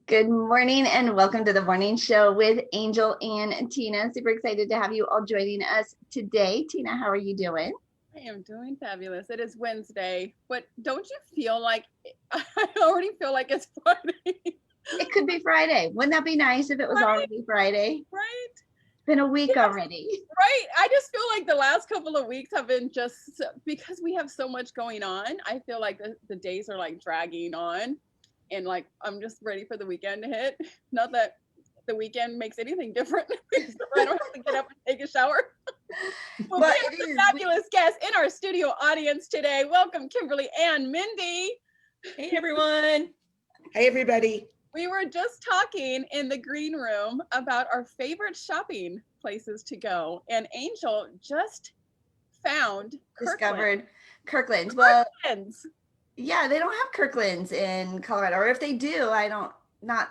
Good morning and welcome to the morning show with Angel and Tina. Super excited to have you all joining us today. Tina, how are you doing? I am doing fabulous. It is Wednesday, but don't you feel like I already feel like it's Friday? It could be Friday. Wouldn't that be nice if it was already Friday? Right? It's been a week Yes, already. right. I just feel like the last couple of weeks have been just because we have so much going on. I feel like the days are like dragging on, and like I'm just ready for the weekend to hit. Not that the weekend makes anything different. So I don't have to get up and take a shower. Well, we have a fabulous guest in our studio audience today. Welcome, Kimberly and Mindee. Hey, everyone. Hey, everybody. We were just talking in the green room about our favorite shopping places to go, and Angel just discovered Kirkland's. Well, Kirkland's. Yeah, they don't have Kirkland's in Colorado, or if they do, not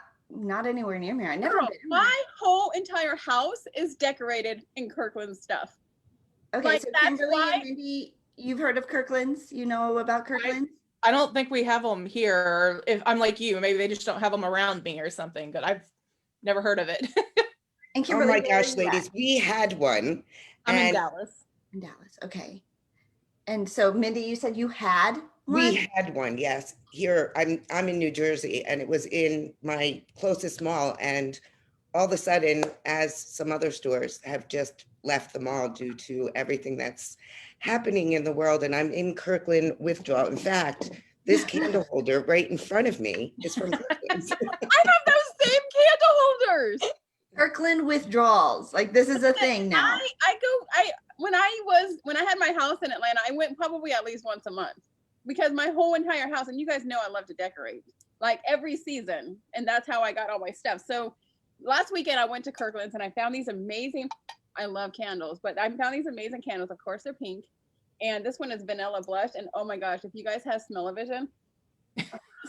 anywhere near me. I never been. My whole entire house is decorated in Kirkland's stuff. Okay, like, so Kimberly and Mindee, you've heard of Kirkland's? You know about Kirkland's? I don't think we have them here. If I'm like you, maybe they just don't have them around me or something, but I've never heard of it. And Kimberly, oh my gosh, ladies, we had one. I'm in Dallas. In Dallas, okay. And so, Mindee, you said you had one? We had one, yes. Here, I'm in New Jersey, and it was in my closest mall. And all of a sudden, as some other stores have just left the mall due to everything that's happening in the world, and I'm in Kirkland withdrawal. In fact, this candle holder right in front of me is from Kirkland's. I have those same candle holders. Kirkland withdrawals. Like, this is a thing now. When I had my house in Atlanta, I went probably at least once a month because my whole entire house, and you guys know I love to decorate like every season, and that's how I got all my stuff. So last weekend I went to Kirkland's and I found these amazing, I love candles, but I found these amazing candles. Of course, they're pink. And this one is vanilla blush. And oh my gosh, if you guys have smell-o-vision.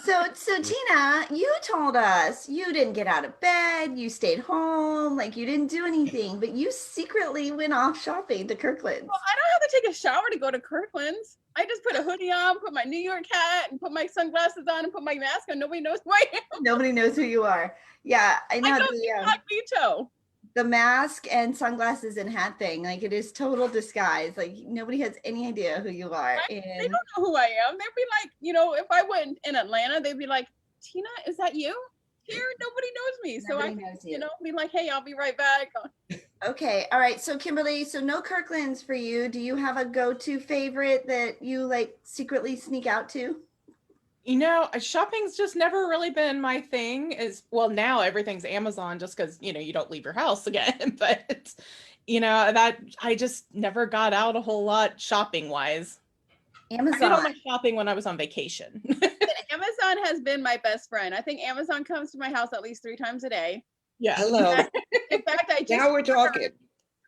So Tina, you told us you didn't get out of bed. You stayed home. Like, you didn't do anything, but you secretly went off shopping to Kirkland's. Well, I don't have to take a shower to go to Kirkland's. I just put a hoodie on, put my New York hat, and put my sunglasses on, and put my mask on. Nobody knows who I am. Nobody knows who you are. Yeah, I know. The mask and sunglasses and hat thing, like, it is total disguise. Like, nobody has any idea who you are. Right? And they don't know who I am. They'd be like, if I went in Atlanta, they'd be like, Tina, is that you? Here, nobody knows me. Be like, hey, I'll be right back. Okay, all right. So Kimberly, so no Kirkland's for you. Do you have a go-to favorite that you like secretly sneak out to? Shopping's just never really been my thing. Now everything's Amazon just because, you don't leave your house again. But, that I just never got out a whole lot shopping wise. Amazon. I did all my shopping when I was on vacation. Amazon has been my best friend. I think Amazon comes to my house at least 3 times a day. Yeah. Hello. In fact, now we're talking.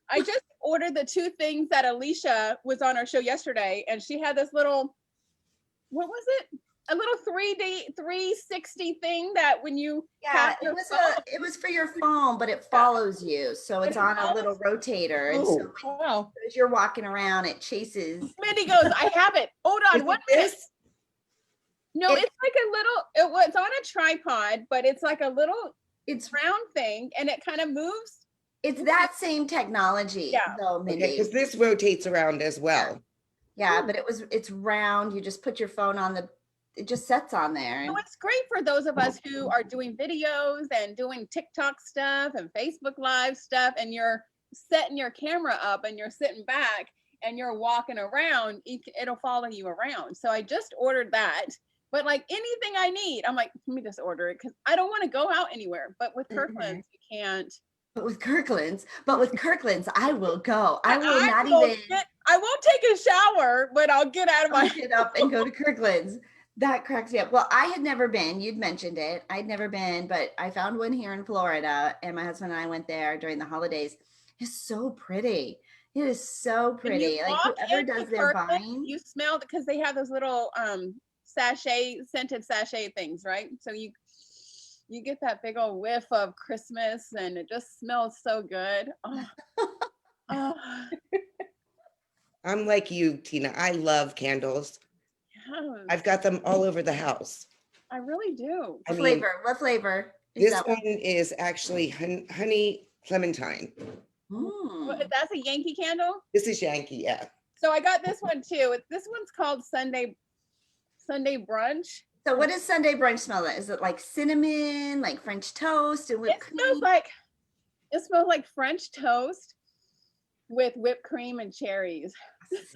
I just ordered the 2 things that Alicia was on our show yesterday, and she had this little, what was it? A little 3D 360 thing that when you it was for your phone, but it follows you, so it's on a little rotator, and so as you're walking around, it chases. Mindee goes, I have it. Hold on, what is this? No, it's like a little. It's on a tripod, but it's like a little. It's round thing, and it kind of moves. It's that same technology, though, Mindee. Okay, because this rotates around as well. Yeah, but it's round. You just put your phone on it just sets on there. So it's great for those of us who are doing videos and doing TikTok stuff and Facebook Live stuff, and you're setting your camera up and you're sitting back and you're walking around, it'll follow you around. So I just ordered that. But like anything I need, I'm like, let me just order it because I don't want to go out anywhere. But with Kirkland's, you can't. But with Kirkland's, I will go. I won't take a shower, but I'll get out of my get up and go to Kirkland's. That cracks me up. Well, I had never been. You'd mentioned it. I'd never been, but I found one here in Florida, and my husband and I went there during the holidays. It's so pretty. It is so pretty. Like, whoever does their buying, you smell it because they have those little scented sachet things, right? So you get that big old whiff of Christmas, and it just smells so good. Oh. I'm like you, Tina. I love candles. Yes. I've got them all over the house. I really do. What flavor? Is This that one is actually honey clementine. That's a Yankee candle. This is Yankee, yeah. So I got this one too. This one's called Sunday brunch. So what does Sunday brunch smell like? Is it like cinnamon, like French toast and whipped cream? It smells like French toast with whipped cream and cherries.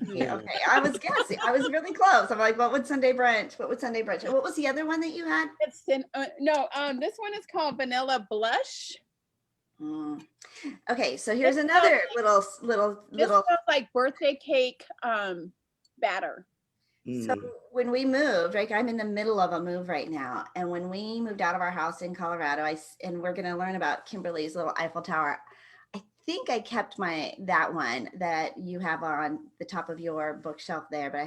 Okay, I was guessing. I was really close. I'm like, what would Sunday brunch? What was the other one that you had? This one is called Vanilla Blush. Okay, so here's another little. This smells like birthday cake batter. So when we moved, right, I'm in the middle of a move right now. And when we moved out of our house in Colorado, and we're going to learn about Kimberly's little Eiffel Tower. I think I kept that one that you have on the top of your bookshelf there, but I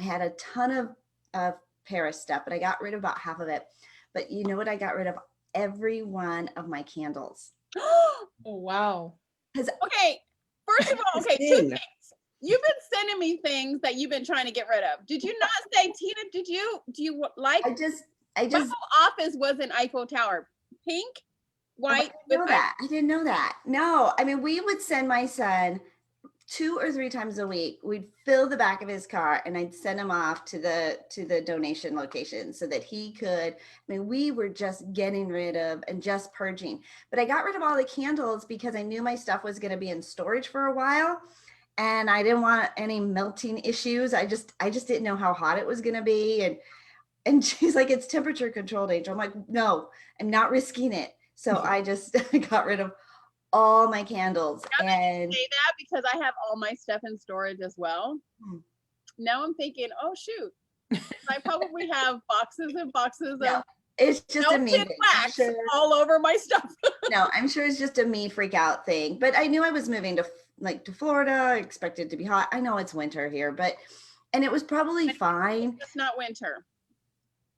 had a ton of Paris stuff, but I got rid of about half of it. But you know what? I got rid of every one of my candles. Oh, wow. Okay, first of all, okay, two things. You've been sending me things that you've been trying to get rid of. Did you not say, Tina, do you like? I just my whole office was an Eiffel Tower. Pink, white. I didn't know that. No, I mean, we would send my son 2 or 3 times a week. We'd fill the back of his car and I'd send him off to the donation location so that he could, I mean, we were just getting rid of and just purging. But I got rid of all the candles because I knew my stuff was going to be in storage for a while. And I didn't want any melting issues. I just didn't know how hot it was going to be. And she's like, it's temperature controlled, Angel. I'm like, no, I'm not risking it. So I just got rid of all my candles. And say that because I have all my stuff in storage as well. Now I'm thinking, oh shoot, I probably have boxes and boxes of it's just a me wax all over my stuff. No, I'm sure it's just a me freak out thing. But I knew I was moving to Florida. I expected it to be hot. I know it's winter here, and it was probably fine. It's not winter.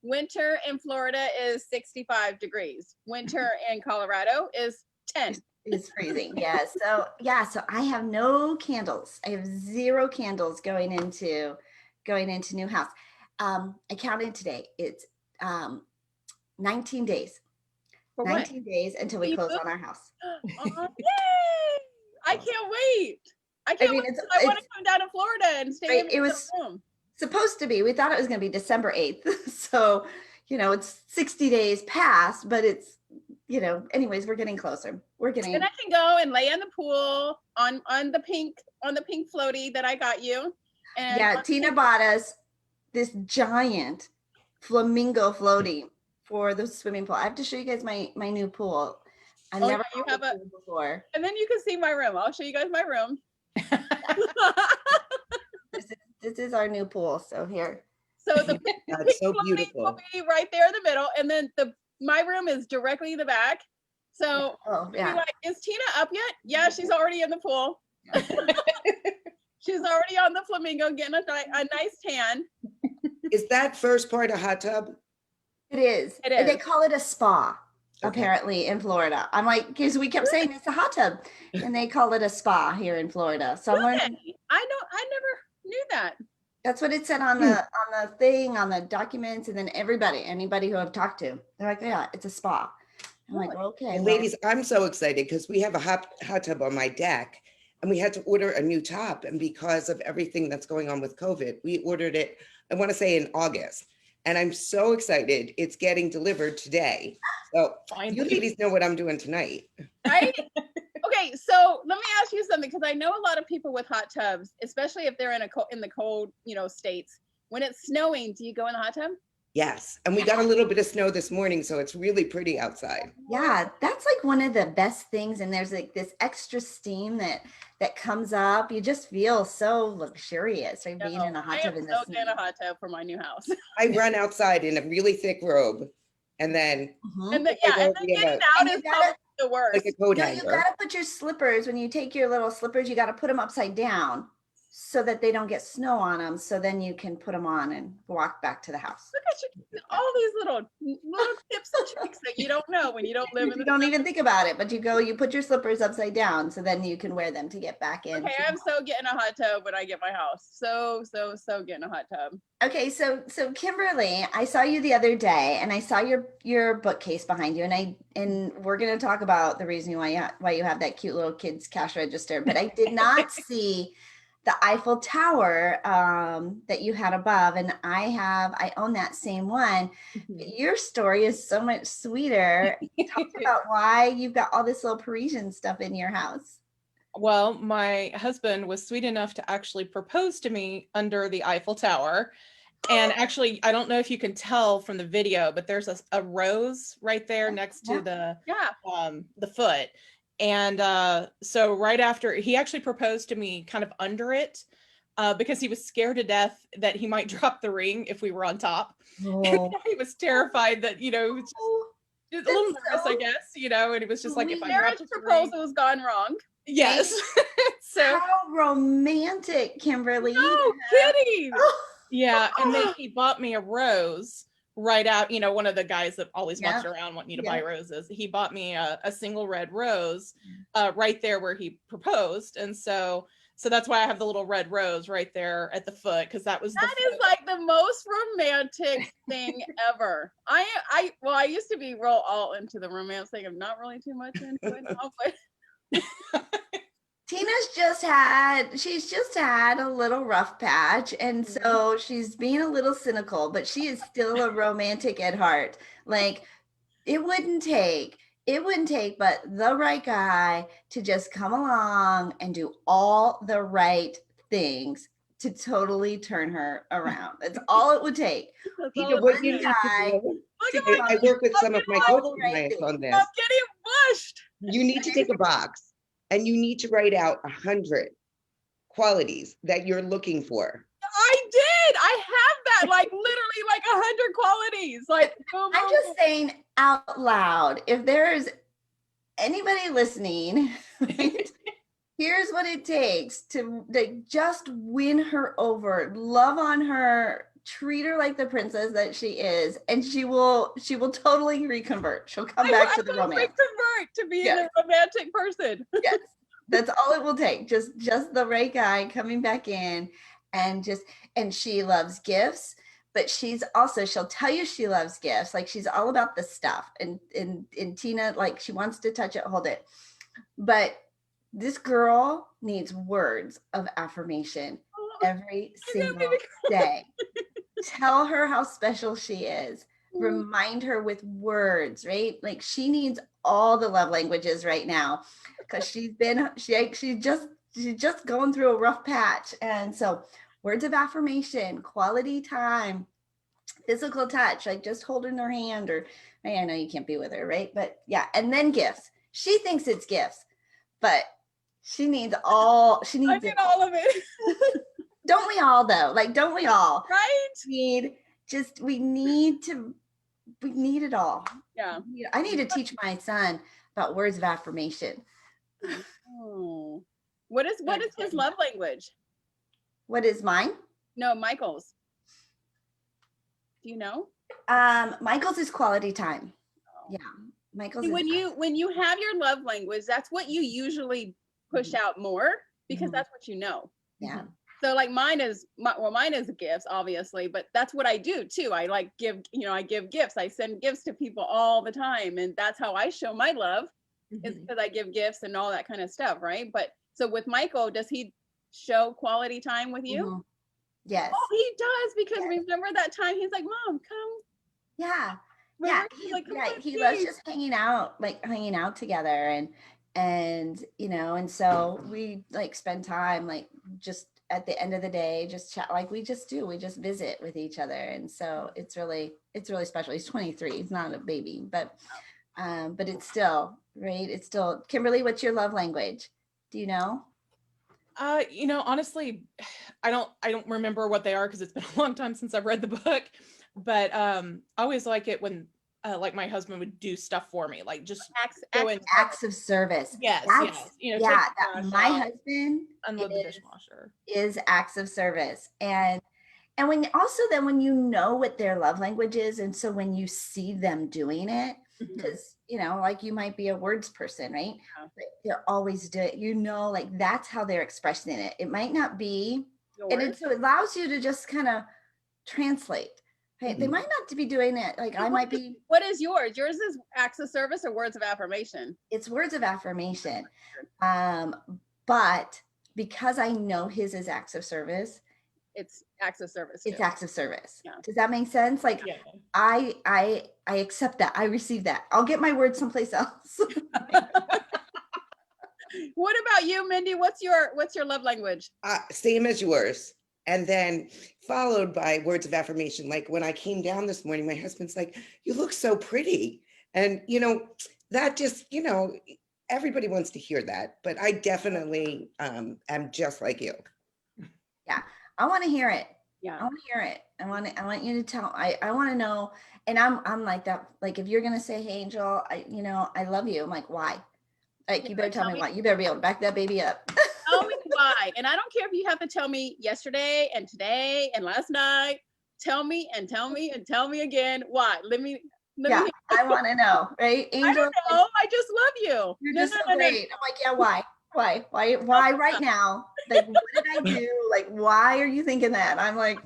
Winter in Florida is 65 degrees. Winter in Colorado is 10. It's freezing. So I have no candles. I have 0 candles going into new house. I counted today. It's 19 days. For 19 days until we close on our house. Oh, yay! I can't wait. I want to come down to Florida and stay in the room. Supposed to be. We thought it was going to be December 8th. So, it's 60 days past, but it's, anyways, we're getting closer. And I can go and lay in the pool on the pink floaty that I got you. And Tina bought us this giant flamingo floaty for the swimming pool. I have to show you guys my new pool. I've never had a pool before. And then you can see my room. I'll show you guys my room. This is our new pool. So here. So the pink so beautiful will be right there in the middle, and then my room is directly in the back. So like, is Tina up yet? Yeah, she's already in the pool. She's already on the flamingo getting a nice tan. Is that first part a hot tub? It is. They call it a spa, apparently, in Florida. I'm like, because we kept saying it's a hot tub, and they call it a spa here in Florida. So I'm learning. I never knew that. That's what it said on the thing, on the documents, and then anybody who I've talked to, they're like, yeah, it's a spa. I'm like, okay. And ladies, I'm so excited because we have a hot tub on my deck, and we had to order a new top. And because of everything that's going on with COVID, we ordered it, I want to say in August. And I'm so excited. It's getting delivered today. So you ladies know what I'm doing tonight. Right? Okay, so let me ask you something, because I know a lot of people with hot tubs, especially if they're in the cold, states. When it's snowing, do you go in the hot tub? Yes, and we got a little bit of snow this morning, so it's really pretty outside. Yeah, that's like one of the best things, and there's like this extra steam that comes up. You just feel so luxurious, right? Being in a hot tub in the snow. I am so in a hot tub for my new house. I run outside in a really thick robe, and then and then getting out is probably the worst. Like a coat hanger. You gotta put your slippers, when you take your little slippers, you gotta put them upside down. so that they don't get snow on them. So then you can put them on and walk back to the house. Look at you, all these little tips and tricks that you don't know when you don't live in You the don't even think about it, but you put your slippers upside down so then you can wear them to get back in. Okay, I'm so getting a hot tub when I get my house. So getting a hot tub. Okay, so Kimberly, I saw you the other day and I saw your bookcase behind you, and we're going to talk about the reason why you have that cute little kids cash register, but I did not see the Eiffel Tower that you had above, and I own that same one. Your story is so much sweeter. Talk about why you've got all this little Parisian stuff in your house. Well, my husband was sweet enough to actually propose to me under the Eiffel Tower. And actually, I don't know if you can tell from the video, but there's a rose right there next to the foot. And so right after, he actually proposed to me kind of under it, because he was scared to death that he might drop the ring if we were on top. Oh. He was terrified that, he was just a little nervous, I guess, and it was just like, if I marriage proposal has gone wrong. Yes. So how romantic, Kimberly. No kidding. Yeah, and then he bought me a rose right out, one of the guys that always walks around wanting you to buy roses. He bought me a single red rose right there where he proposed. And so that's why I have the little red rose right there at the foot, because that is like the most romantic thing ever. I used to be real all into the romance thing. I'm not really too much into it now, but Tina's she's just had a little rough patch, and so she's being a little cynical, but she is still a romantic at heart. Like it wouldn't take but the right guy to just come along and do all the right things to totally turn her around. That's all it would take. What you need to do, I work with some of my coaching clients on this. I'm getting mushed. You need to take a box and you need to write out 100 qualities that you're looking for. I did. I have that, like literally like 100 qualities. Like I'm just saying out loud, if there's anybody listening, right, here's what it takes to just win her over, love on her, treat her like the princess that she is, and she will totally reconvert. She'll come back to the romance. Reconvert to being a romantic person. Yes, that's all it will take. Just the right guy coming back in, and she loves gifts, but she'll tell you she loves gifts. Like she's all about the stuff, and Tina, like she wants to touch it, hold it, but this girl needs words of affirmation every single day. Tell her how special she is. Remind her with words, right? Like she needs all the love languages right now, because she's just going through a rough patch. And so words of affirmation, quality time, physical touch, like just holding her hand, or I know you can't be with her, right? But yeah, and then gifts. She thinks it's gifts, but she needs all of it. Don't we all though? Like, don't we all? Right? We need it all. Yeah. I need to teach my son about words of affirmation. Oh. What is his love language? What is mine? No, Michael's. Do you know? Michael's is quality time. Yeah. Michael's. See, when you have your love language, that's what you usually push out more, because that's what you know. Yeah. So like mine is gifts, obviously, but that's what I do too. I like give gifts. I send gifts to people all the time, and that's how I show my love, is because I give gifts and all that kind of stuff, right? But so with Michael, does he show quality time with you? Mm-hmm. Yes. Oh, he does, because remember that time he's like, "Mom, come." Yeah. Remember? Yeah. He loves just hanging out together, and so we like spend time like just at the end of the day, just chat like we just visit with each other. And so it's really special. He's 23, he's not a baby, but it's still, right? It's still, Kimberly, what's your love language? Do you know? Honestly, I don't remember what they are, because it's been a long time since I've read the book, but I always like it when like my husband would do stuff for me, like just Acts, go acts, in. Acts of service. Yes, That's, yes. You know, yeah, take the that trash my out, husband unload the dishwasher. is acts of service. And when also then when you know what their love language is, and so when you see them doing it, Mhm. because like you might be a words person, right? Yeah. But they're always doing, like that's how they're expressing it. It might not be, and yours. so it allows you to just kind of translate. Right? They Mhm. might not be doing it like I might be. What is yours? Yours is acts of service or words of affirmation? It's words of affirmation, but because I know his is acts of service, It's acts of service it's too. acts of service. Yeah. Does that make sense? Like Yeah. I accept that. I receive that. I'll get my word someplace else. What about you, Mindee? What's your love language? Same as yours. And then followed by words of affirmation. Like when I came down this morning, my husband's like, "You look so pretty." And, that just, everybody wants to hear that. But I definitely am just like you. Yeah. I want to hear it. Yeah. I want to hear it. I want you to tell, I want to know. And I'm like that. Like, if you're going to say, "Hey, Angel, I love you." I'm like, why? Like, you better tell me why. You better be able to back that baby up. Tell me why. And I don't care if you have to tell me yesterday and today and last night. Tell me and tell me and tell me again why. Let me Yeah, I want to know, right? I Angel, don't know. I just love you. you're just so great. I'm like, yeah, why? Why right now? Like, what did I do? Like, why are you thinking that? I'm like,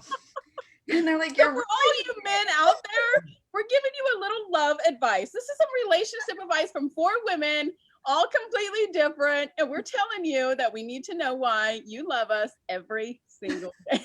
and they're like, So you're for all you men out there, we're giving you a little love advice. This is some relationship advice from 4 women, all completely different. And we're telling you that we need to know why you love us every single day.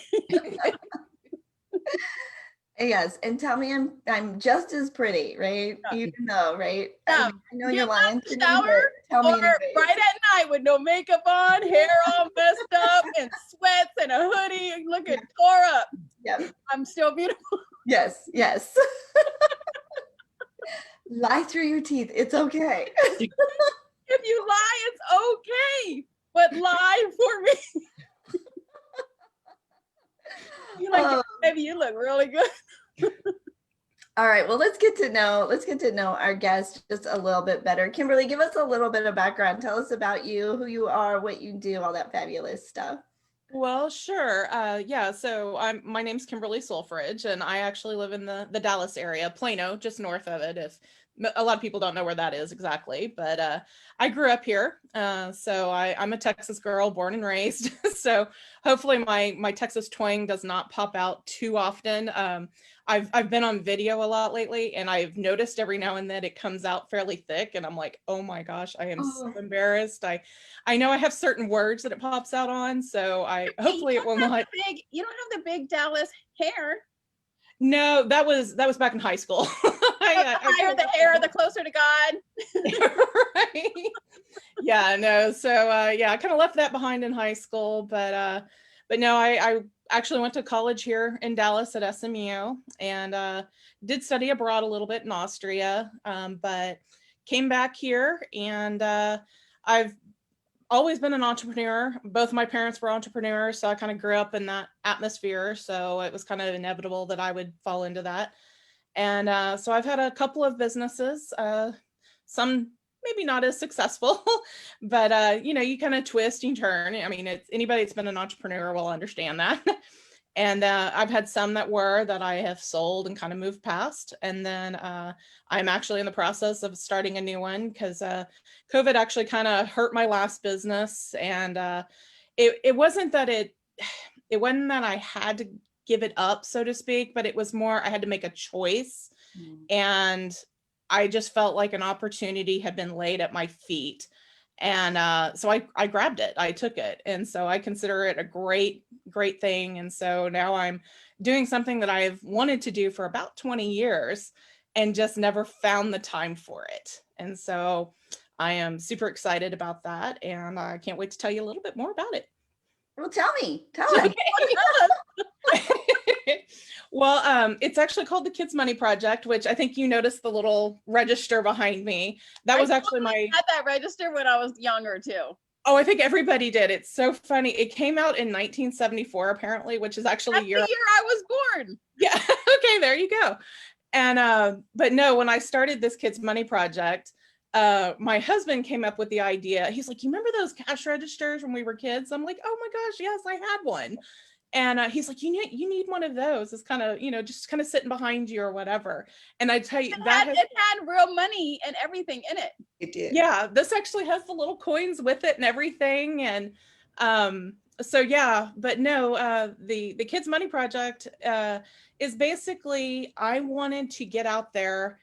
Yes, and tell me I'm just as pretty, right? Yeah. Even though, right? Yeah. I know you're Get out lying the to me, shower but tell me or anyways. right at night with no makeup on, hair all messed up, and sweats and a hoodie, looking tore up. Yep. I'm still beautiful. Yes. Lie through your teeth. It's okay. If you lie, it's okay, but lie for me. You like, baby, you look really good. All right. Well, let's get to know our guest just a little bit better. Kimberly, give us a little bit of background. Tell us about you, who you are, what you do, all that fabulous stuff. Well, sure. Yeah. So my name's Kimberly Sulfridge, and I actually live in the Dallas area, Plano, just north of it. If a lot of people don't know where that is exactly, but I grew up here. So I'm a Texas girl, born and raised. So hopefully my Texas twang does not pop out too often. I've been on video a lot lately, and I've noticed every now and then it comes out fairly thick, and I'm like, oh my gosh, I am so embarrassed. I know I have certain words that it pops out on, so hopefully it will not. You don't have the big Dallas hair. No, that was back in high school. The higher the hair, the closer to God. Right. Yeah, no. So yeah, I kind of left that behind in high school, but no, I actually went to college here in Dallas at SMU, and did study abroad a little bit in Austria, but came back here, and I've always been an entrepreneur. Both of my parents were entrepreneurs, so I kind of grew up in that atmosphere. So it was kind of inevitable that I would fall into that. And so I've had a couple of businesses, some maybe not as successful, but you kind of twist and turn. I mean, anybody that's been an entrepreneur will understand that. And I've had some that I have sold and kind of moved past. And then I'm actually in the process of starting a new one because COVID actually kind of hurt my last business. And it wasn't that it wasn't that I had to give it up, so to speak, but it was more I had to make a choice. And I just felt like an opportunity had been laid at my feet. And so I grabbed it, I took it. And so I consider it a great thing. And so now I'm doing something that I've wanted to do for about 20 years and just never found the time for it. And so I am super excited about that. And I can't wait to tell you a little bit more about it. Well, tell us. Well, it's actually called the Kids Money Project, which I think you noticed the little register behind me. That was actually I had that register when I was younger too. Oh, I think everybody did. It's so funny. It came out in 1974, apparently, which is actually the year I was born. Yeah. Okay, there you go. And but no, when I started this Kids Money Project, my husband came up with the idea. He's like, you remember those cash registers when we were kids? I'm like, oh my gosh, yes, I had one. And he's like, you need one of those. It's kind of, just kind of sitting behind you or whatever. And I tell you, it had real money and everything in it. It did. Yeah, this actually has the little coins with it and everything. And so yeah, but no, the Kids Money Project is basically, I wanted to get out there.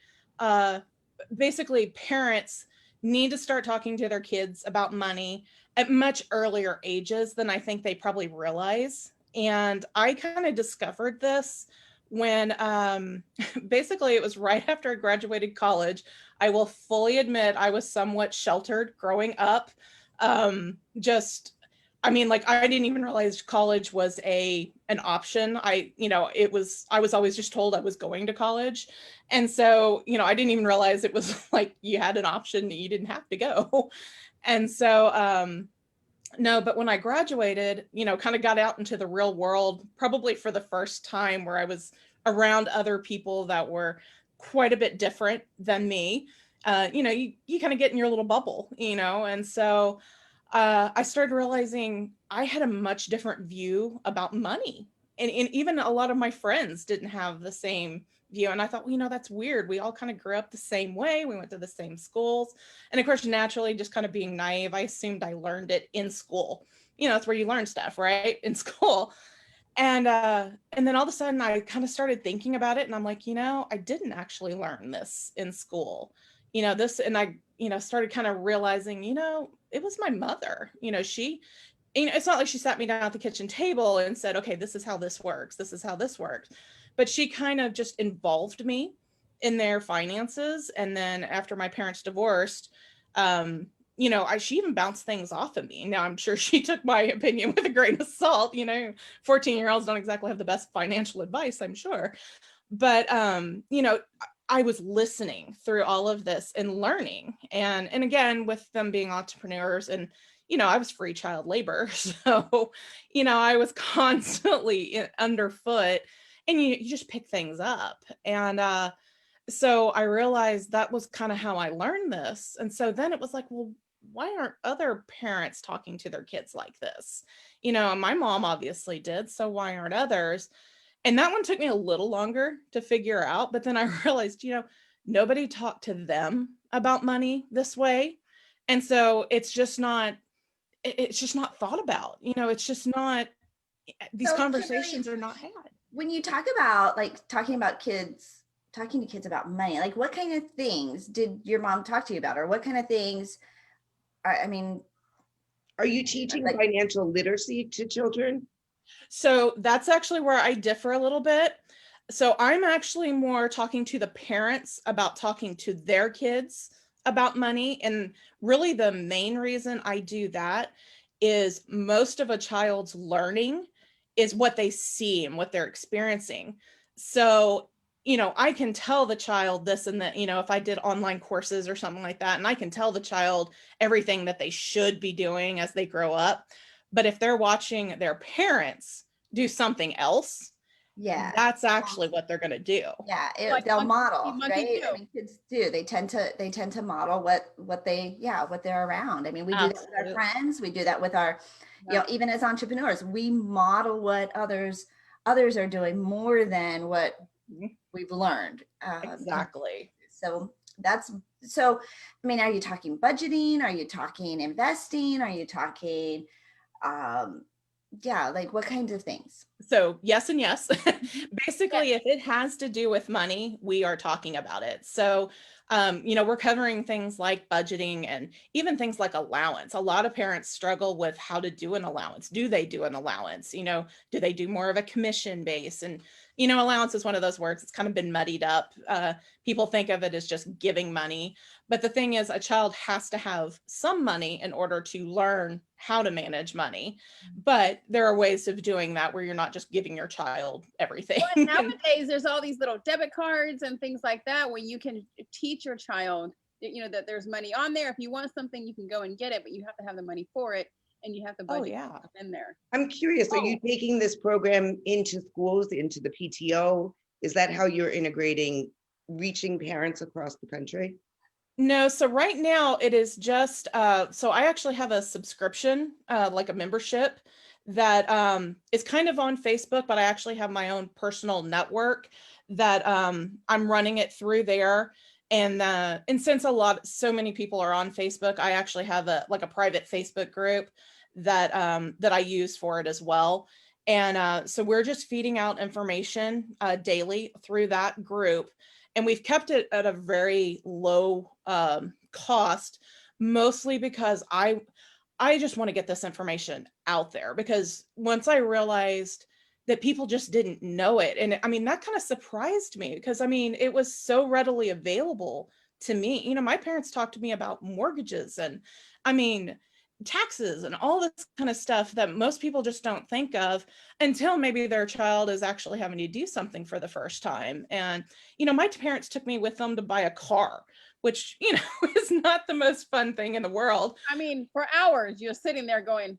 Basically, parents need to start talking to their kids about money at much earlier ages than I think they probably realize. And I kind of discovered this when basically it was right after I graduated college. I will fully admit I was somewhat sheltered growing up. I mean, like, I didn't even realize college was an option. I was always just told I was going to college. And so, I didn't even realize it was like you had an option, you didn't have to go. And so, no, but when I graduated, kind of got out into the real world, probably for the first time where I was around other people that were quite a bit different than me. You kind of get in your little bubble, and so I started realizing I had a much different view about money. And even a lot of my friends didn't have the same view. And I thought, well, that's weird. We all kind of grew up the same way. We went to the same schools. And of course, naturally, just kind of being naive, I assumed I learned it in school. That's where you learn stuff, right? In school. And then all of a sudden I kind of started thinking about it, and I'm like, I didn't actually learn this in school. And I, started kind of realizing, it was my mother. She, it's not like she sat me down at the kitchen table and said, okay, this is how this works. This is how this works. But she kind of just involved me in their finances. And then after my parents divorced, she even bounced things off of me. Now, I'm sure she took my opinion with a grain of salt. 14-year-olds don't exactly have the best financial advice, I'm sure. But, I was listening through all of this and learning. And again, with them being entrepreneurs, and, I was free child labor. So, I was constantly underfoot, and you just pick things up. And, so I realized that was kind of how I learned this. And so then it was like, well, why aren't other parents talking to their kids like this? My mom obviously did, so why aren't others? And that one took me a little longer to figure out, but then I realized, nobody talked to them about money this way. And so it's just not thought about, it's just not, these So, conversations Kimberly, are not had. when you talk about talking to kids about money, like what kind of things did your mom talk to you about, or what kind of things, I mean, Are you teaching financial literacy to children? So that's actually where I differ a little bit. So I'm actually more talking to the parents about talking to their kids about money. And really the main reason I do that is most of a child's learning is what they see and what they're experiencing. So, I can tell the child this and that, if I did online courses or something like that, and I can tell the child everything that they should be doing as they grow up. But if they're watching their parents do something else, yeah, that's actually what they're going to do. yeah, Like they'll model, monkey right? do. I mean, kids do. They tend to model what they're around. I mean, we do that with our friends. We do that with our, even as entrepreneurs, we model what others are doing more than what we've learned. Exactly. So I mean, are you talking budgeting? Are you talking investing? Are you talking, like what kinds of things? So yes and yes. Basically, if it has to do with money, we are talking about it. So, we're covering things like budgeting and even things like allowance. A lot of parents struggle with how to do an allowance. Do they do an allowance? Do they do more of a commission base? And, allowance is one of those words. It's kind of been muddied up. People think of it as just giving money. But the thing is, a child has to have some money in order to learn how to manage money. But there are ways of doing that where you're not just giving your child everything. Well, nowadays, there's all these little debit cards and things like that where you can teach your child, that there's money on there. If you want something, you can go and get it, but you have to have the money for it, and you have to budget in there. I'm curious, are you taking this program into schools, into the PTO? Is that how you're integrating reaching parents across the country? No, so right now it is just so I actually have a subscription, like a membership that is kind of on Facebook, but I actually have my own personal network that I'm running it through there. And since so many people are on Facebook, I actually have a private Facebook group that I use for it as well. And so we're just feeding out information daily through that group, and we've kept it at a very low cost, mostly because I just want to get this information out there, because once I realized that people just didn't know it, and I mean that kind of surprised me, because I mean it was so readily available to me. My parents talked to me about mortgages and, I mean, taxes and all this kind of stuff that most people just don't think of until maybe their child is actually having to do something for the first time. And my parents took me with them to buy a car, which is not the most fun thing in the world. I mean, for hours you're sitting there going,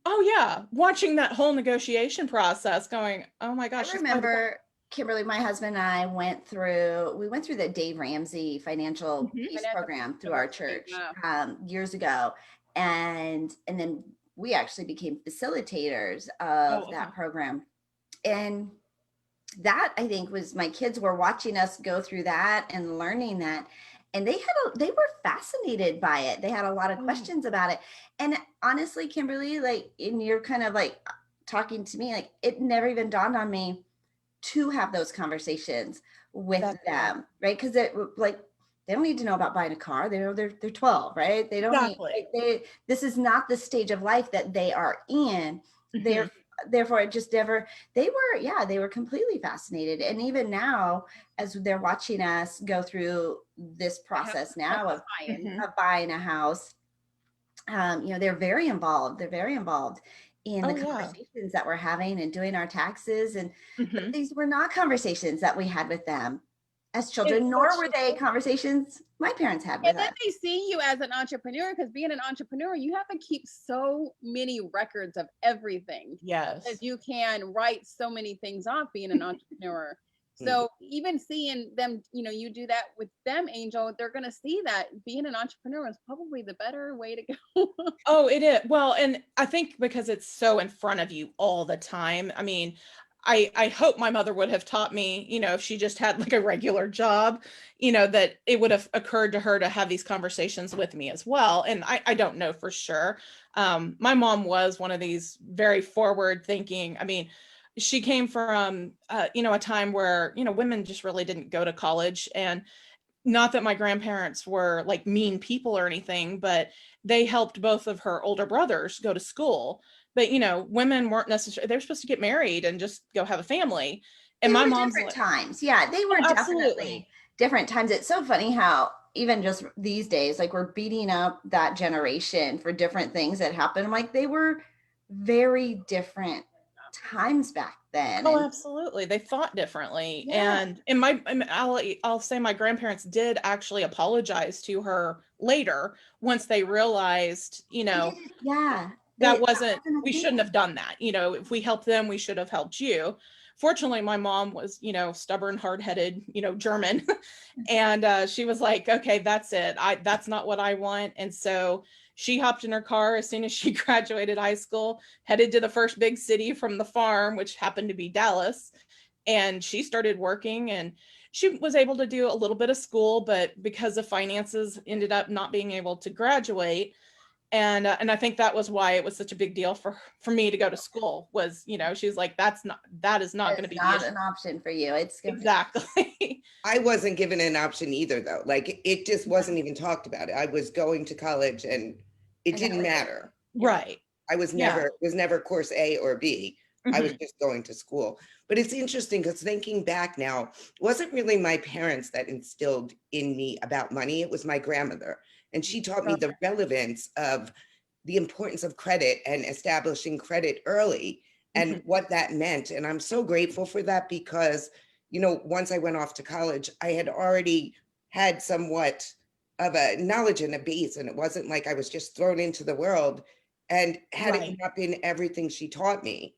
oh yeah, watching that whole negotiation process, going, oh my gosh. I remember, Kimberly, my husband and I went through the Dave Ramsey financial peace program through our church years ago. And then we actually became facilitators of that program. And that, I think, was, my kids were watching us go through that and learning that. And they were fascinated by it. They had a lot of questions about it. And honestly, Kimberly, like, and you're kind of like talking to me, like, it never even dawned on me to have those conversations with them, right? Because they don't need to know about buying a car. They know they're 12, right? They don't need, this is not the stage of life that they are in. Therefore it just never, they were completely fascinated. And even now, as they're watching us go through this process now of buying a house, they're very involved. They're very involved in the conversations that we're having and doing our taxes. And but these were not conversations that we had with them as children, nor were they conversations my parents had with us. And then they see you as an entrepreneur, because being an entrepreneur, you have to keep so many records of everything. Yes. As you can write so many things off being an entrepreneur. So even seeing them, you do that with them, Angel, they're going to see that being an entrepreneur is probably the better way to go. Oh, it is. Well, and I think because it's so in front of you all the time. I mean, I hope my mother would have taught me, if she just had like a regular job, that it would have occurred to her to have these conversations with me as well. And I don't know for sure. My mom was one of these very forward thinking. I mean, she came from, a time where, women just really didn't go to college. And not that my grandparents were like mean people or anything, but they helped both of her older brothers go to school. But, women weren't necessarily, they're supposed to get married and just go have a family. And my mom's different times. Yeah, they were definitely different times. It's so funny how even just these days, like, we're beating up that generation for different things that happened. I'm like, they were very different times back then. Oh, absolutely. They thought differently. And I'll say my grandparents did actually apologize to her later once they realized, that wasn't, we shouldn't have done that. If we helped them, we should have helped you. Fortunately, my mom was, stubborn, hard-headed, German. And she was like, okay, that's it. That's not what I want. And so she hopped in her car as soon as she graduated high school, headed to the first big city from the farm, which happened to be Dallas. And she started working, and she was able to do a little bit of school, but because of finances, ended up not being able to graduate. And I think that was why it was such a big deal for me to go to school, was, she was like, that is not going to be an option for you. It's exactly. I wasn't given an option either, though. Like, it just wasn't even talked about. I was going to college and it didn't matter. Right. I was never, it was never course A or B. I was just going to school. But it's interesting because thinking back now, it wasn't really my parents that instilled in me about money. It was my grandmother. And she taught me the relevance of the importance of credit and establishing credit early and what that meant. And I'm so grateful for that because, once I went off to college, I had already had somewhat of a knowledge and a base. And it wasn't like I was just thrown into the world. And had it not been everything she taught me.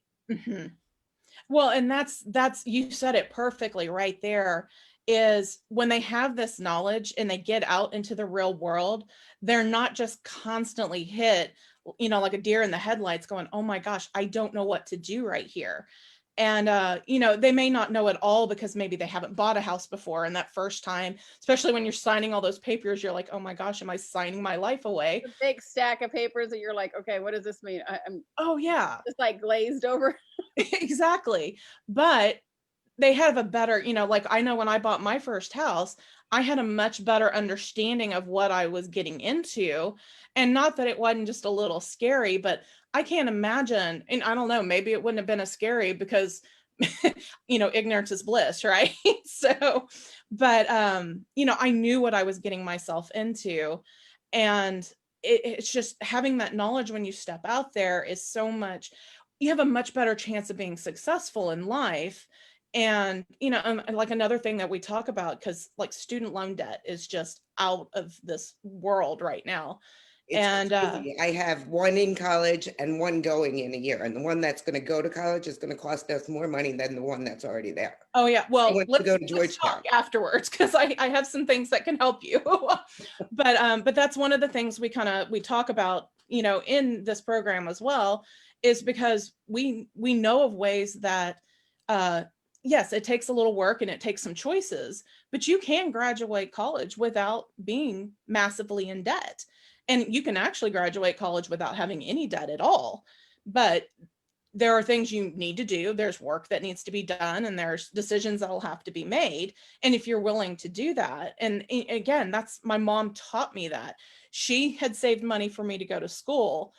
Well, and that's, you said it perfectly right there. is when they have this knowledge and they get out into the real world, they're not just constantly hit, like a deer in the headlights going, oh my gosh, I don't know what to do right here. And, they may not know it all because maybe they haven't bought a house before. And that first time, especially when you're signing all those papers, you're like, oh my gosh, am I signing my life away? A big stack of papers that you're like, okay, what does this mean? I'm Oh, yeah, just like glazed over. exactly. But they have a better, like I know when I bought my first house, I had a much better understanding of what I was getting into. And not that it wasn't just a little scary, but I can't imagine, and I don't know, maybe it wouldn't have been as scary because, ignorance is bliss, right? So, but, I knew what I was getting myself into. And it's just having that knowledge when you step out there is so much, you have a much better chance of being successful in life. And, like another thing that we talk about, because like student loan debt is just out of this world right now. It's And crazy. I have one in college and one going in a year. And the one that's going to go to college is going to cost us more money than the one that's already there. oh yeah, I well, want to let's go to talk Georgetown. afterwards because I have some things that can help you. But that's one of the things we talk about, in this program as well, is because we know of ways that yes, it takes a little work and it takes some choices, but you can graduate college without being massively in debt. And you can actually graduate college without having any debt at all. But there are things you need to do. There's work that needs to be done, and there's decisions that'll have to be made. And if you're willing to do that, and again, that's my mom taught me that. She had saved money for me to go to school.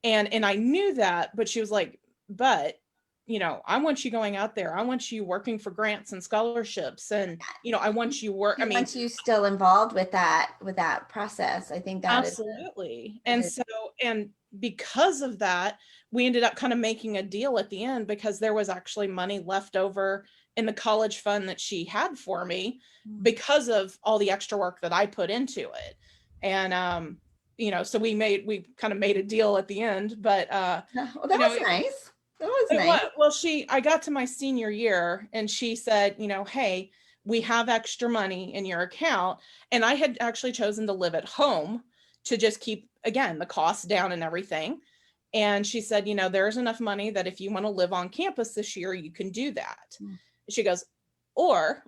And I knew that, but she was like, but I want you going out there. I want you working for grants and scholarships. And, I want you She wants you still involved with that process. I think that absolutely. And so, and because of that, we ended up kind of making a deal at the end because there was actually money left over in the college fund that she had for me because of all the extra work that I put into it. And, so we kind of made a deal at the end, but, well, that was nice. That was nice. Well, I got to my senior year and she said, hey, we have extra money in your account. And I had actually chosen to live at home to just keep, again, the costs down and everything. And she said, there's enough money that if you want to live on campus this year, you can do that. She goes, or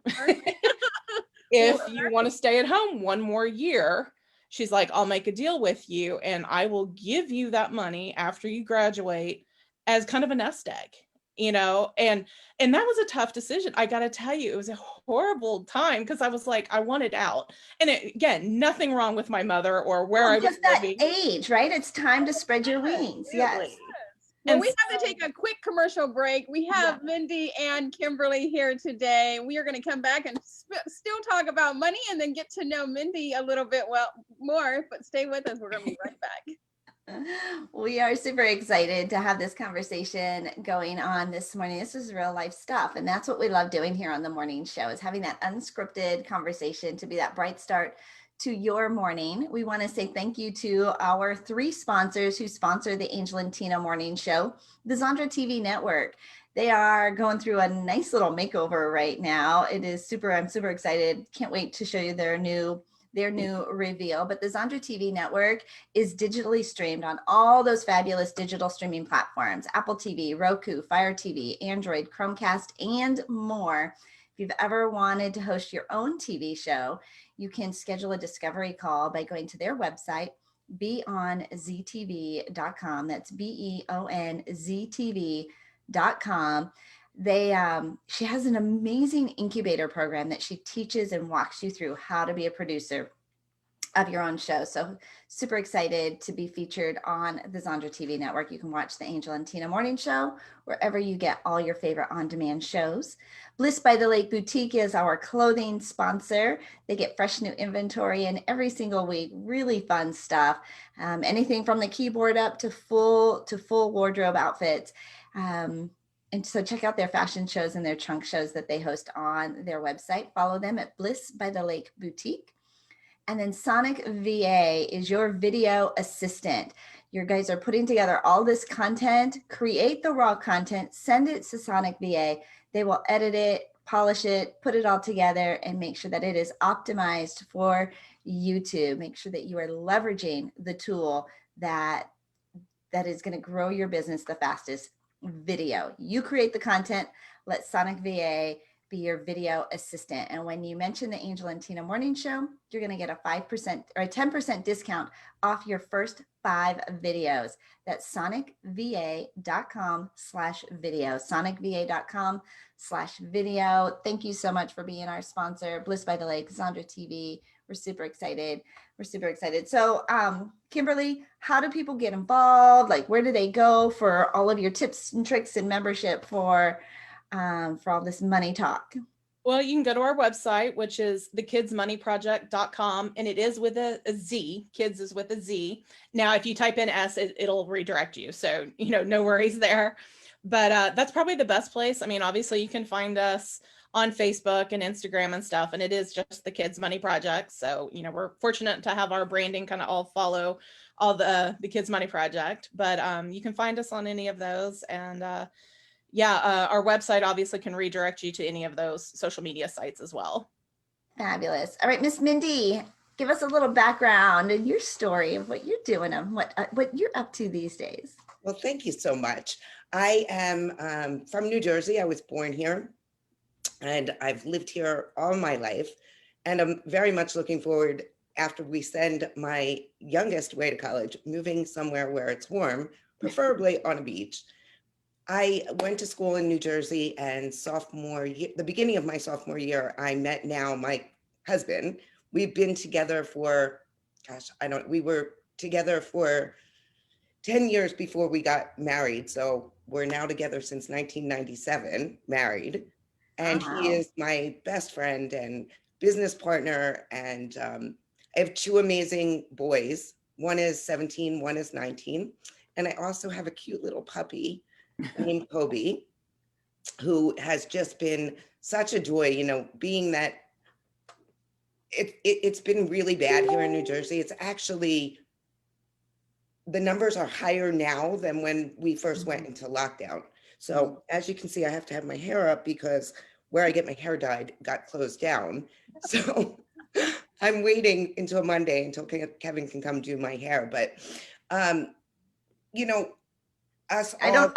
if you want to stay at home one more year, she's like, I'll make a deal with you and I will give you that money after you graduate as kind of a nest egg, and that was a tough decision. I got to tell you, it was a horrible time because I was like, I wanted out. And again, nothing wrong with my mother or where I was just that living. age, right? It's time to spread your wings. Yes. Well, we have to take a quick commercial break. We have Mindee and Kimberly here today. We are going to come back and still talk about money and then get to know Mindee a little bit more, but stay with us. We're going to be right back. We are super excited to have this conversation going on this morning. This is real life stuff. And that's what we love doing here on the morning show, is having that unscripted conversation to be that bright start to your morning. We want to say thank you to our 3 sponsors who sponsor the Angel and Tina Morning Show, the Zandra TV Network. They are going through a nice little makeover right now. I'm super excited. Can't wait to show you their new reveal. But the Zandra TV Network is digitally streamed on all those fabulous digital streaming platforms: Apple TV, Roku, Fire TV, Android, Chromecast, and more. If you've ever wanted to host your own TV show, you can schedule a discovery call by going to their website, beonztv.com. That's beonztv.com. She has an amazing incubator program that she teaches and walks you through how to be a producer of your own show. So super excited to be featured on the Zandra TV Network. You can watch the Angel and Tina Morning Show wherever you get all your favorite on-demand shows. Bliss by the Lake Boutique is our clothing sponsor. They get fresh new inventory in every single week. Really fun stuff. Anything from the keyboard up to full wardrobe outfits. And so check out their fashion shows and their trunk shows that they host on their website. Follow them at Bliss by the Lake Boutique. And then Sonic VA is your video assistant. Your guys are putting together all this content, create the raw content, send it to Sonic VA. They will edit it polish it, put it all together, and make sure that it is optimized for YouTube. Make sure that you are leveraging the tool that is going to grow your business the fastest. Video. You create the content. Let Sonic VA be your video assistant. And when you mention the Angel and Tina Morning Show, you're going to get a 5% or a 10% discount off your first 5 videos. That's sonicva.com/video. sonicva.com/video. Thank you so much for being our sponsor. Bliss by the Lake, Zondra TV. We're super excited. So, Kimberly, how do people get involved? Like, where do they go for all of your tips and tricks and membership for all this money talk? Well, you can go to our website, which is thekidsmoneyproject.com, and it is with a Z. Kids is with a Z. Now, if you type in S, it'll redirect you. So, no worries there. But that's probably the best place. I mean, obviously, you can find us on Facebook and Instagram and stuff, and it is just the Kids Money Project. So, we're fortunate to have our branding kind of all follow all the Kids Money Project. But you can find us on any of those. And our website obviously can redirect you to any of those social media sites as well. Fabulous. All right, Miss Mindee, give us a little background and your story of what you're doing and what you're up to these days. Well, thank you so much. I am from New Jersey. I was born here, and I've lived here all my life. And I'm very much looking forward, after we send my youngest away to college, moving somewhere where it's warm, preferably on a beach. I went to school in New Jersey, and the beginning of my sophomore year, I met now my husband. We've been together for, we were together for 10 years before we got married. So we're now together since 1997, married. And he is my best friend and business partner. And I have 2 amazing boys. One is 17, one is 19. And I also have a cute little puppy named Kobe, who has just been such a joy, being that it's been really bad here in New Jersey. It's actually, the numbers are higher now than when we first went into lockdown. So as you can see, I have to have my hair up because where I get my hair dyed got closed down. So I'm waiting until Monday until Kevin can come do my hair. But, I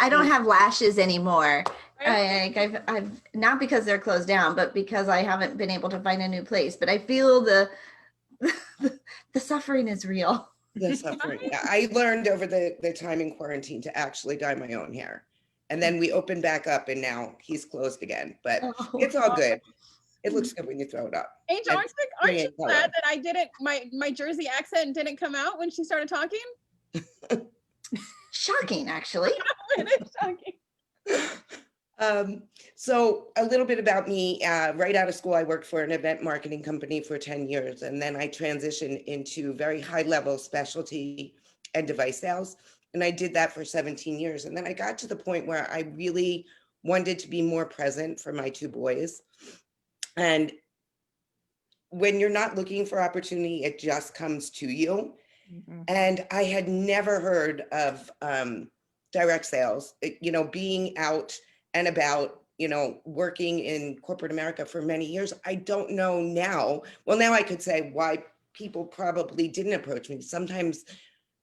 don't have lashes anymore. I've not because they're closed down, but because I haven't been able to find a new place. But I feel the suffering is real. The suffering. I learned over the time in quarantine to actually dye my own hair. And then we opened back up, and now he's closed again. But it's all good. It looks good when you throw it up. Angel, aren't you glad that I didn't, my Jersey accent didn't come out when she started talking? Shocking, actually. It is shocking. So a little bit about me. Right out of school, I worked for an event marketing company for 10 years. And then I transitioned into very high level specialty and device sales. And I did that for 17 years. And then I got to the point where I really wanted to be more present for my 2 boys. And when you're not looking for opportunity, it just comes to you. Mm-hmm. And I had never heard of direct sales, being out and about, working in corporate America for many years. I don't know now. Well, now I could say why people probably didn't approach me. Sometimes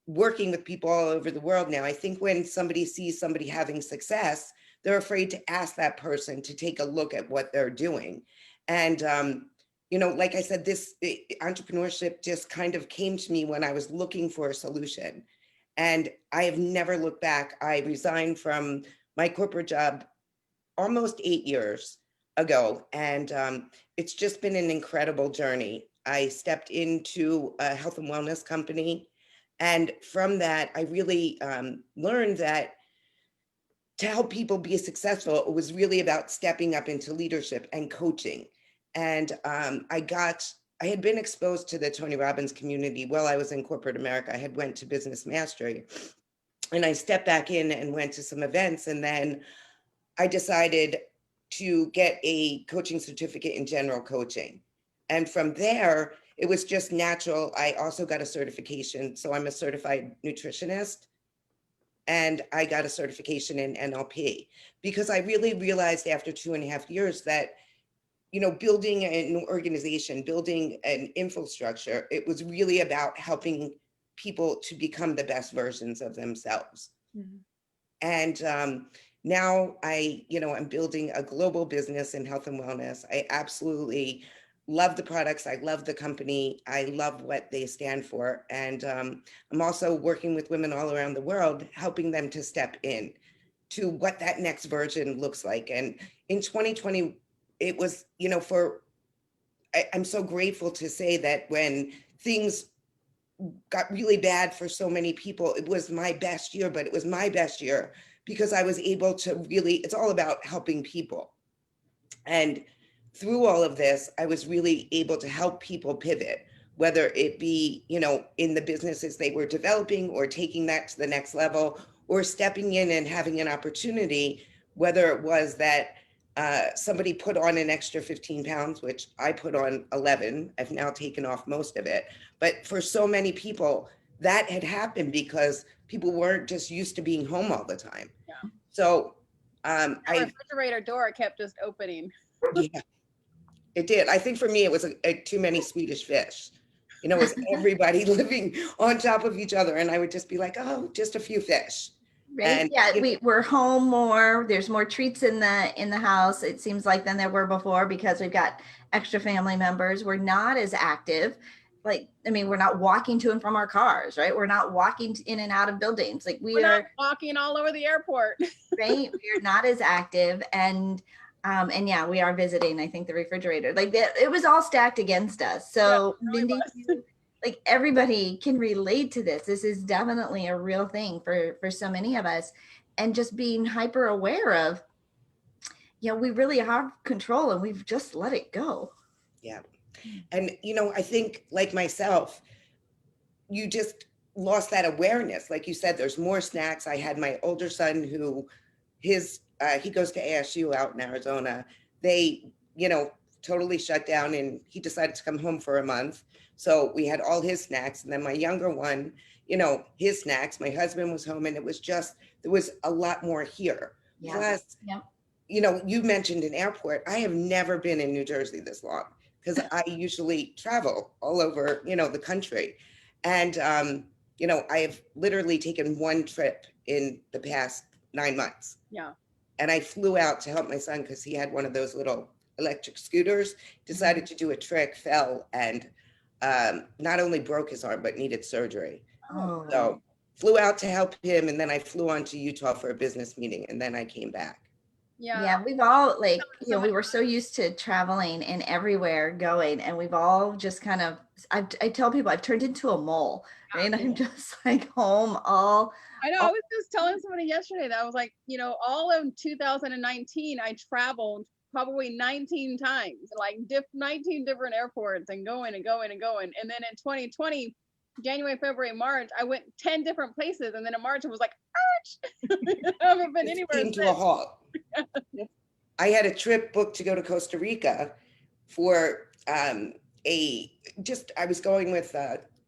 working with people all over the world now, I think when somebody sees somebody having success, they're afraid to ask that person to take a look at what they're doing. And, like I said, this entrepreneurship just kind of came to me when I was looking for a solution. And I have never looked back. I resigned from my corporate job almost 8 years ago. And it's just been an incredible journey. I stepped into a health and wellness company. And from that, I really learned that to help people be successful, it was really about stepping up into leadership and coaching. And I had been exposed to the Tony Robbins community while I was in corporate America. I had went to Business Mastery, and I stepped back in and went to some events. And then I decided to get a coaching certificate in general coaching. And from there, it was just natural. I also got a certification. So I'm a certified nutritionist, and I got a certification in NLP because I really realized after 2.5 years that building an organization, building an infrastructure. It was really about helping people to become the best versions of themselves. Mhm. And now I'm building a global business in health and wellness. I absolutely love the products. I love the company. I love what they stand for. And I'm also working with women all around the world, helping them to step in to what that next version looks like. And in 2020, it was, I'm so grateful to say that when things got really bad for so many people, it was my best year, but it was my best year because I was able to really, it's all about helping people. And through all of this, I was really able to help people pivot, whether it be, in the businesses they were developing or taking that to the next level or stepping in and having an opportunity, whether it was that somebody put on an extra 15 pounds, which I put on 11. I've now taken off most of it. But for so many people, that had happened because people weren't just used to being home all the time. Yeah. So That refrigerator door kept just opening. yeah, it did. I think for me, it was too many Swedish fish. It was everybody living on top of each other. And I would just be like, oh, just a few fish. Right. And, Yeah, we're home more. There's more treats in the house, it seems like, than there were before because we've got extra family members. We're not as active. We're not walking to and from our cars, right? We're not walking in and out of buildings. Like We're not walking all over the airport. right. We're not as active. And yeah, we are visiting, I think, the refrigerator. Like it was all stacked against us. So Yeah, it really Mindee, like everybody can relate to this. This is definitely a real thing for so many of us. And just being hyper aware of, we really have control and we've just let it go. yeah. And, I think like myself, you just lost that awareness. Like you said, there's more snacks. I had my older son who he goes to ASU out in Arizona. They, totally shut down and he decided to come home for a month. So we had all his snacks. And then my younger one, his snacks, my husband was home and there was a lot more here. Yeah. Plus, yeah. You mentioned an airport. I have never been in New Jersey this long because I usually travel all over, the country. And, I have literally taken one trip in the past 9 months. Yeah. And I flew out to help my son because he had one of those little electric scooters, decided to do a trick, fell, and not only broke his arm, but needed surgery. Oh. So flew out to help him. And then I flew on to Utah for a business meeting. And then I came back. Yeah, we've all we were so used to traveling and everywhere going, and we've all just kind of, I tell people I've turned into a mole, right? I'm just like home all. I know. I was just telling somebody yesterday that I was like, all of 2019, I traveled probably 19 times, like 19 different airports and going and going and going. And then in 2020, January, February, March, I went 10 different places. And then in March, I was like, I haven't been anywhere Came to a halt. I had a trip booked to go to Costa Rica for I was going with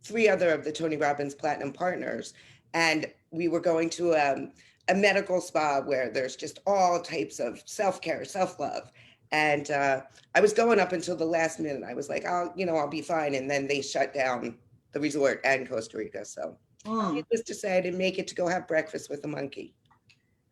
3 other of the Tony Robbins Platinum partners, and we were going to a medical spa where there's just all types of self-care, self-love. And I was going up until the last minute. I was like, I'll be fine. And then they shut down the resort and Costa Rica. So needless to say, I didn't make it to go have breakfast with the monkey.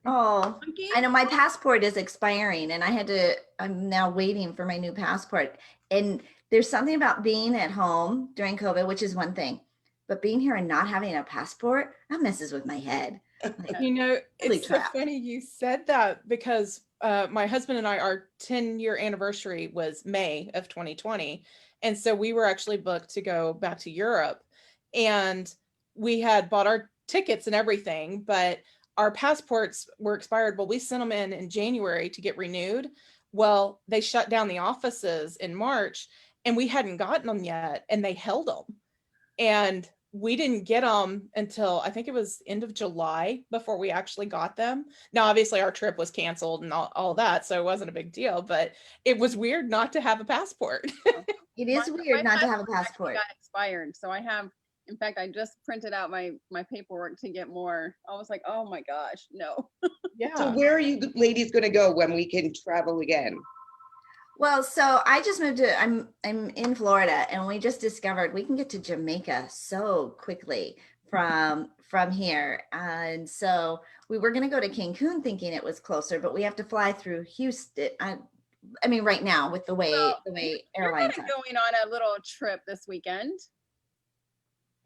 Oh, I know my passport is expiring and I'm now waiting for my new passport. And there's something about being at home during COVID, which is one thing, but being here and not having a passport, that messes with my head. It's so funny you said that because my husband and I, our 10-year anniversary was May of 2020. And so we were actually booked to go back to Europe, and we had bought our tickets and everything, but our passports were expired. Well, we sent them in January to get renewed. Well, they shut down the offices in March and we hadn't gotten them yet, and they held them. And we didn't get them until I think it was end of July before we actually got them. Now, obviously our trip was canceled and all that, so it wasn't a big deal, but it was weird not to have a passport. It is weird not to have a passport. Got expired. So I have, in fact, I just printed out my paperwork to get more. I was like, oh my gosh, no. Yeah. So where are you ladies going to go when we can travel again? Well, so I just moved to I'm in Florida and we just discovered we can get to Jamaica so quickly from here. And so we were going to go to Cancun thinking it was closer, but we have to fly through Houston. I mean right now with the way Well, you're kind airlines of are. going on a little trip this weekend,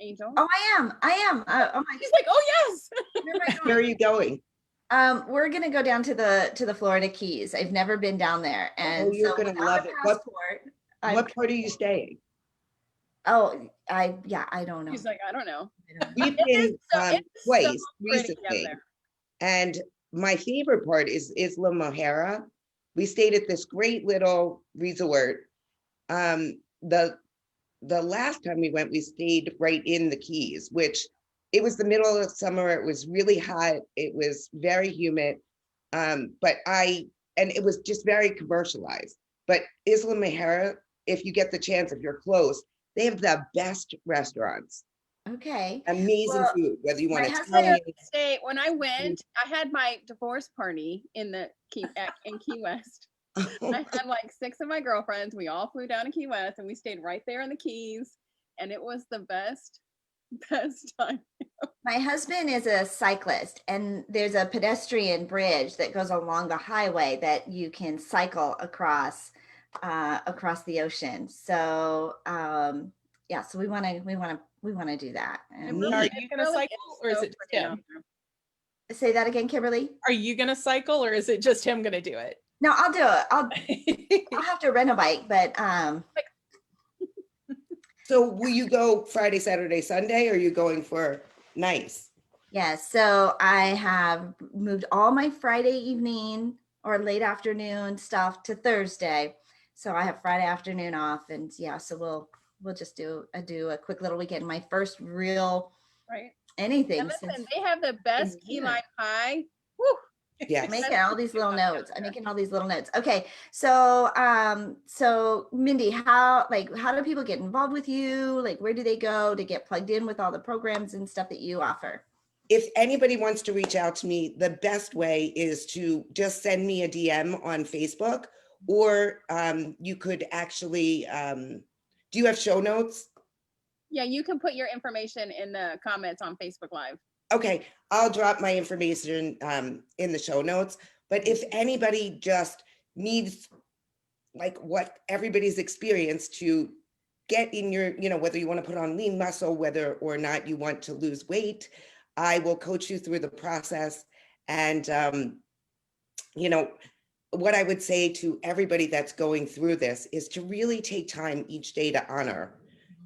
Angel. Oh, I am. I am. Oh my, She's like, oh yes. where am I Where are going? you going? We're gonna go down to the Florida Keys. I've never been down there, Oh, and you're so gonna without a love it. passport, I'm. What part are you staying? Oh, yeah, I don't know. She's like, I don't know. I don't know. We've It is been so it's so twice pretty down recently, there. and my favorite part is Isla Mojera. We stayed at this great little resort. The last time we went, we stayed right in the Keys, which it was the middle of summer. It was really hot. It was very humid. But and it was just very commercialized. But Isla Mejera, if you get the chance, if you're close, they have the best restaurants, Okay. amazing Well, food, whether you my want husband. Stay when I went, I had my divorce party in Key West. I had like 6 of my girlfriends. We all flew down to Key West and we stayed right there in the Keys. And it was the best, best time. My husband is a cyclist, and there's a pedestrian bridge that goes along the highway that you can cycle across the ocean. So, yeah, so we want to do that. It And really, Are Neat. you it gonna really cycle or is so it just pretty down him? there. say that again, Kimberly. Are you gonna cycle or is it just him gonna do it? No, I'll do it. I'll have to rent a bike, but So will you go Friday, Saturday, Sunday, or are you going for nice? yeah, so I have moved all my Friday evening or late afternoon stuff to Thursday. So I have Friday afternoon off, and yeah, so we'll just do a quick little weekend. My first real Right. anything And since listen, they have the best key here. lime pie. Woo. Yes. I'm making Best all these key little lime down notes. I'm there. making all these little notes. Okay, so Mindee, how do people get involved with you? Like, where do they go to get plugged in with all the programs and stuff that you offer? If anybody wants to reach out to me, the best way is to just send me a DM on Facebook, or you could actually, do you have show notes? Yeah, you can put your information in the comments on Facebook Live. Okay, I'll drop my information in the show notes. But if anybody just needs like what everybody's experienced to get in your, whether you want to put on lean muscle, whether or not you want to lose weight, I will coach you through the process. And, what I would say to everybody that's going through this is to really take time each day to honor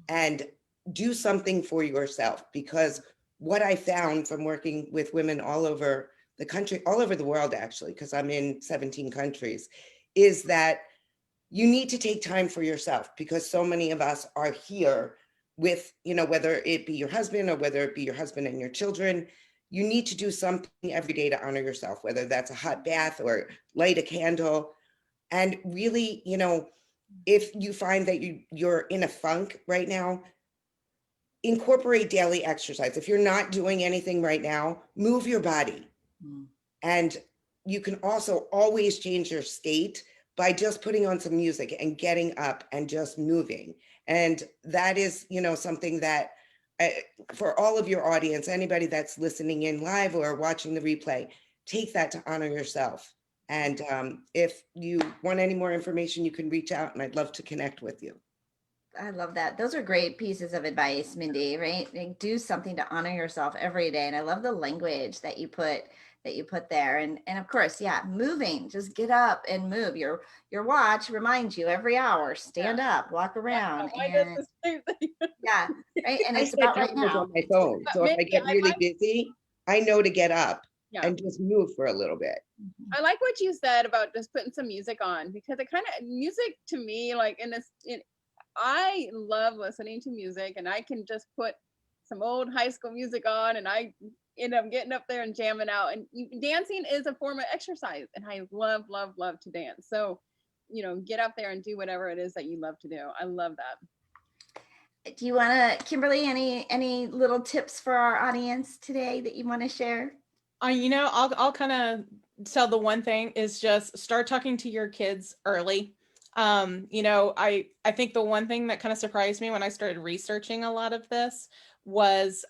and do something for yourself. Because what I found from working with women all over the country, all over the world, actually, because I'm in 17 countries, is that you need to take time for yourself, because so many of us are here with, whether it be your husband or whether it be your husband and your children, you need to do something every day to honor yourself, whether that's a hot bath or light a candle. And really, if you find that you're in a funk right now, incorporate daily exercise. If you're not doing anything right now, move your body. And you can also always change your state by just putting on some music and getting up and just moving. And that is, something that for all of your audience, anybody that's listening in live or watching the replay, take that to honor yourself. And if you want any more information, you can reach out and I'd love to connect with you. I love that. Those are great pieces of advice, Mindee, right? Like, do something to honor yourself every day. And I love the language that you put there. And of course, yeah, moving, just get up and move. Your watch reminds you every hour, stand up, walk around. Mine does And the same thing. yeah, right. And I it's set about right timers now. on my phone. But So if I maybe get I really like- busy, I know to get up Yeah. and just move for a little bit. I like what you said about just putting some music on, because it kind of music to me, like I love listening to music, and I can just put some old high school music on and I end up getting up there and jamming out. And dancing is a form of exercise, and I love, love, love to dance. So, get up there and do whatever it is that you love to do. I love that. Do you want to, Kimberly, any little tips for our audience today that you want to share? I'll kind of tell the one thing is just start talking to your kids early. I think the one thing that kind of surprised me when I started researching a lot of this was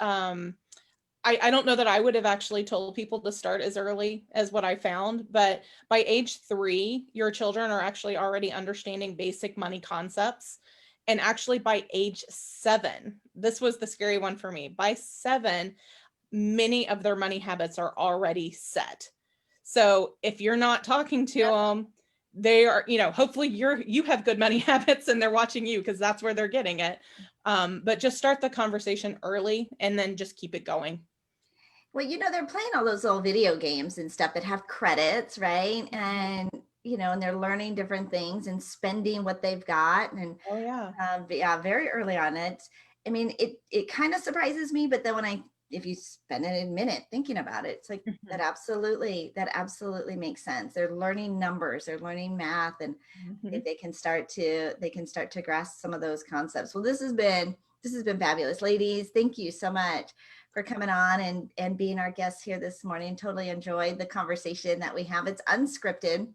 I don't know that I would have actually told people to start as early as what I found, but by age 3, your children are actually already understanding basic money concepts. And actually by age 7, this was the scary one for me. By 7, many of their money habits are already set. So if you're not talking to them, they are, hopefully you have good money habits and they're watching you because that's where they're getting it. But just start the conversation early and then just keep it going. Well, they're playing all those little video games and stuff that have credits, right? And, and they're learning different things and spending what they've got. And Oh yeah. yeah, very early on it. I mean, it kind of surprises me, but then if you spend a minute thinking about it, it's like that absolutely makes sense. They're learning numbers, they're learning math, and they can start to grasp some of those concepts. Well, this has been fabulous, ladies. Thank you so much for coming on and being our guests here this morning. Totally enjoyed the conversation that we have. It's unscripted.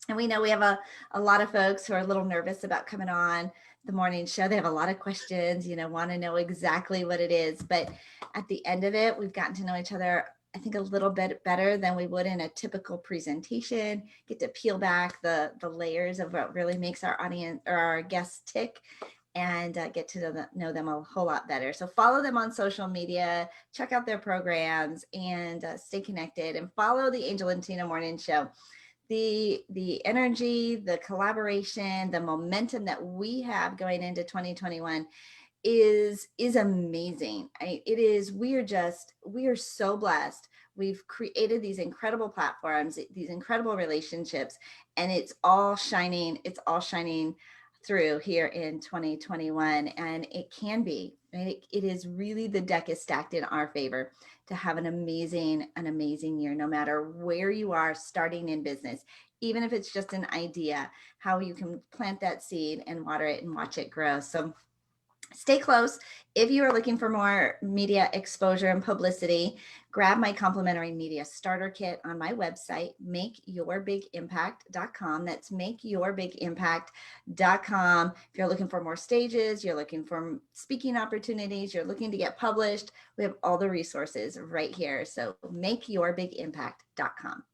And we know we have a lot of folks who are a little nervous about coming on the morning show. They have a lot of questions, want to know exactly what it is. But at the end of it, we've gotten to know each other, I think, a little bit better than we would in a typical presentation, get to peel back the layers of what really makes our audience or our guests tick, and get to know them a whole lot better. So follow them on social media, check out their programs, and stay connected, and follow the Angel and Tina Morning Show. The energy, the collaboration, the momentum that we have going into 2021 is amazing. We are so blessed. We've created these incredible platforms, these incredible relationships, and it's all shining through here in 2021. And it can be, right? It is really, the deck is stacked in our favor to have an amazing year, no matter where you are starting in business, even if it's just an idea, how you can plant that seed and water it and watch it grow. So stay close. If you are looking for more media exposure and publicity, grab my complimentary media starter kit on my website, makeyourbigimpact.com. That's makeyourbigimpact.com. If you're looking for more stages, you're looking for speaking opportunities, you're looking to get published, we have all the resources right here. So makeyourbigimpact.com.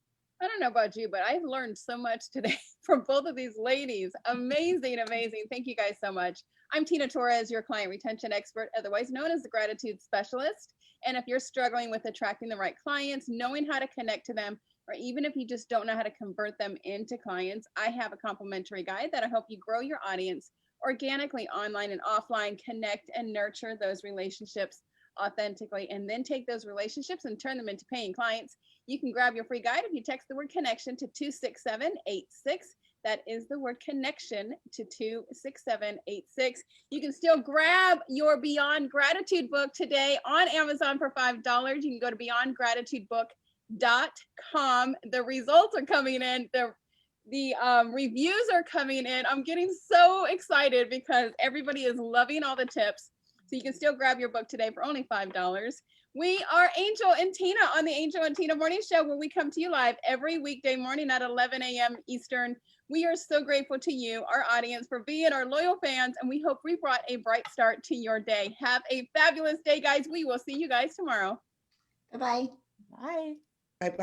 I don't know about you, but I've learned so much today from both of these ladies. Amazing, amazing. Thank you guys so much. I'm Tina Torres, your client retention expert, otherwise known as the gratitude specialist. And if you're struggling with attracting the right clients, knowing how to connect to them, or even if you just don't know how to convert them into clients, I have a complimentary guide that'll help you grow your audience organically, online and offline, connect and nurture those relationships authentically, and then take those relationships and turn them into paying clients. You can grab your free guide if you text the word connection to 26786. That is the word connection to 26786. You can still grab your Beyond Gratitude book today on Amazon for $5. You can go to beyondgratitudebook.com. The results are coming in. The reviews are coming in. I'm getting so excited because everybody is loving all the tips. So you can still grab your book today for only $5. We are Angel and Tina on the Angel and Tina Morning Show, where we come to you live every weekday morning at 11 a.m. Eastern. We are so grateful to you, our audience, for being our loyal fans, and we hope we brought a bright start to your day. Have a fabulous day, guys. We will see you guys tomorrow. Bye-bye. Bye. Bye-bye.